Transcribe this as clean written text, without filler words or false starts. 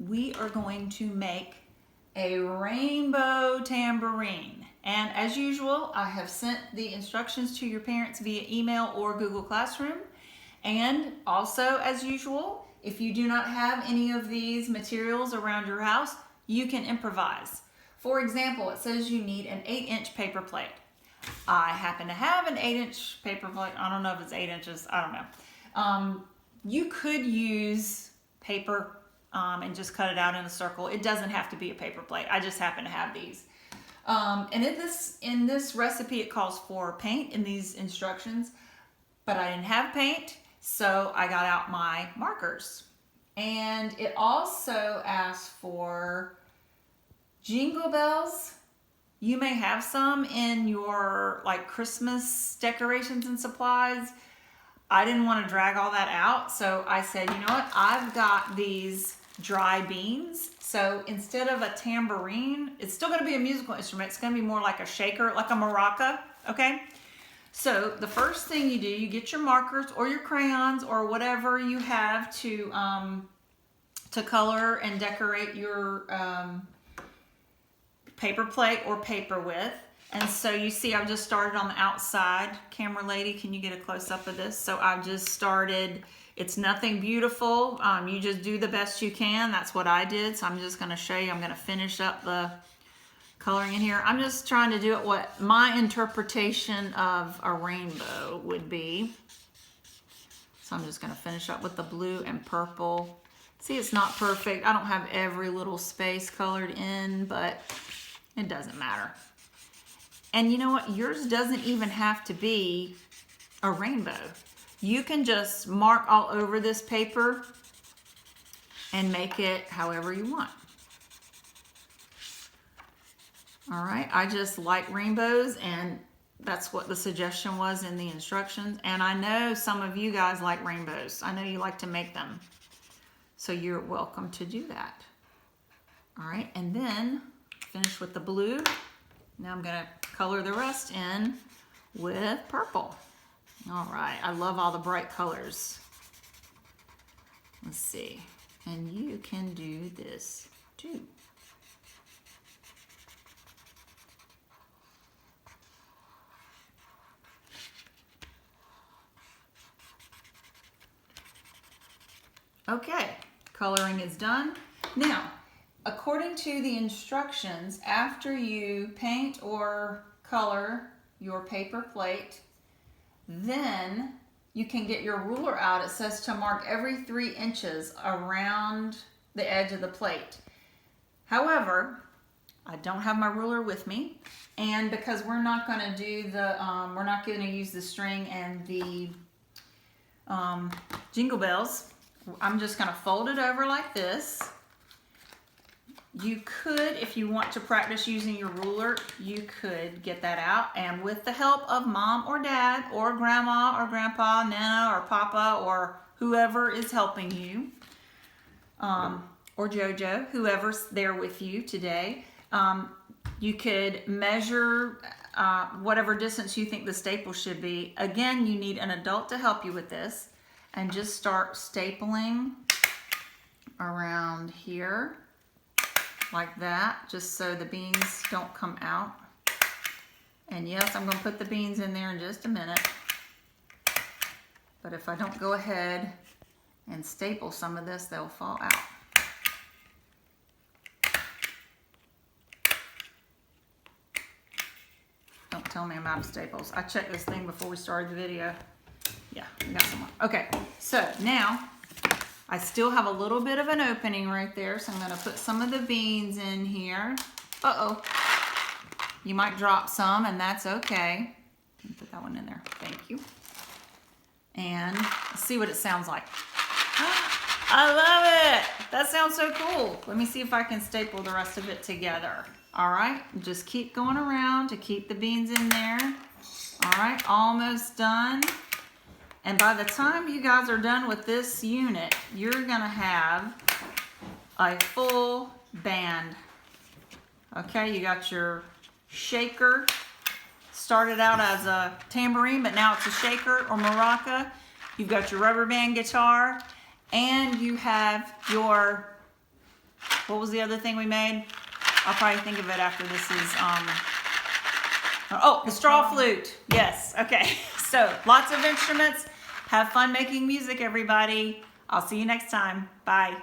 we are going to make a rainbow tambourine. And as usual, I have sent the instructions to your parents via email or Google Classroom. And also, as usual, if you do not have any of these materials around your house, you can improvise. For example, it says you need an 8-inch paper plate. I happen to have an 8-inch paper plate. I don't know if it's 8 inches. I don't know. You could use paper and just cut it out in a circle. It doesn't have to be a paper plate. I just happen to have these. And in this recipe, it calls for paint in these instructions, but I didn't have paint, so I got out my markers. And it also asks for jingle bells. You may have some in your like Christmas decorations and supplies. I didn't want to drag all that out, so I said, you know what? I've got these dry beans. So instead of a tambourine, it's still going to be a musical instrument. It's going to be more like a shaker, like a maraca, okay? So the first thing you do, you get your markers or your crayons or whatever you have to color and decorate your paper plate or paper with. And so you see I've just started on the outside. Camera lady, can you get a close-up of this? So I've just started. It's nothing beautiful. You just do the best you can. That's what I did. So I'm just going to show you. I'm going to finish up the coloring in here. I'm just trying to do it what my interpretation of a rainbow would be. So I'm just going to finish up with the blue and purple. See, it's not perfect. I don't have every little space colored in, but it doesn't matter. And you know what? Yours doesn't even have to be a rainbow. You can just mark all over this paper and make it however you want. All right, I just like rainbows, and that's what the suggestion was in the instructions. And I know some of you guys like rainbows. I know you like to make them. So you're welcome to do that. All right, and then finish with the blue. Now I'm gonna color the rest in with purple. All right, I love all the bright colors. Let's see, and you can do this too. Okay, coloring is done. Now, according to the instructions, after you paint or color your paper plate, then you can get your ruler out. It says to mark every 3 inches around the edge of the plate. However, I don't have my ruler with me, and because we're not going to do the, we're not going to use the string and the jingle bells, I'm just going to fold it over like this. You could, if you want to practice using your ruler, you could get that out, and with the help of mom or dad or grandma or grandpa, Nana or Papa or whoever is helping you, or Jojo, whoever's there with you today, you could measure whatever distance you think the staple should be. Again, you need an adult to help you with this, and just start stapling around here. Like that, just so the beans don't come out. And yes, I'm going to put the beans in there in just a minute. But if I don't go ahead and staple some of this, they'll fall out. Don't tell me I'm out of staples. I checked this thing before we started the video. Yeah, we got some more. Okay, so now I still have a little bit of an opening right there, so I'm going to put some of the beans in here. Uh-oh. You might drop some, and that's okay. Put that one in there. Thank you. And let's see what it sounds like. I love it. That sounds so cool. Let me see if I can staple the rest of it together. All right, just keep going around to keep the beans in there. All right, almost done. And by the time you guys are done with this unit, you're gonna have a full band. Okay, you got your shaker. Started out as a tambourine, but now it's a shaker or maraca. You've got your rubber band guitar, and you have your What was the other thing we made? I'll probably think of it after this is, oh, the straw flute. Yes, okay. So lots of instruments. Have fun making music, everybody. I'll see you next time. Bye.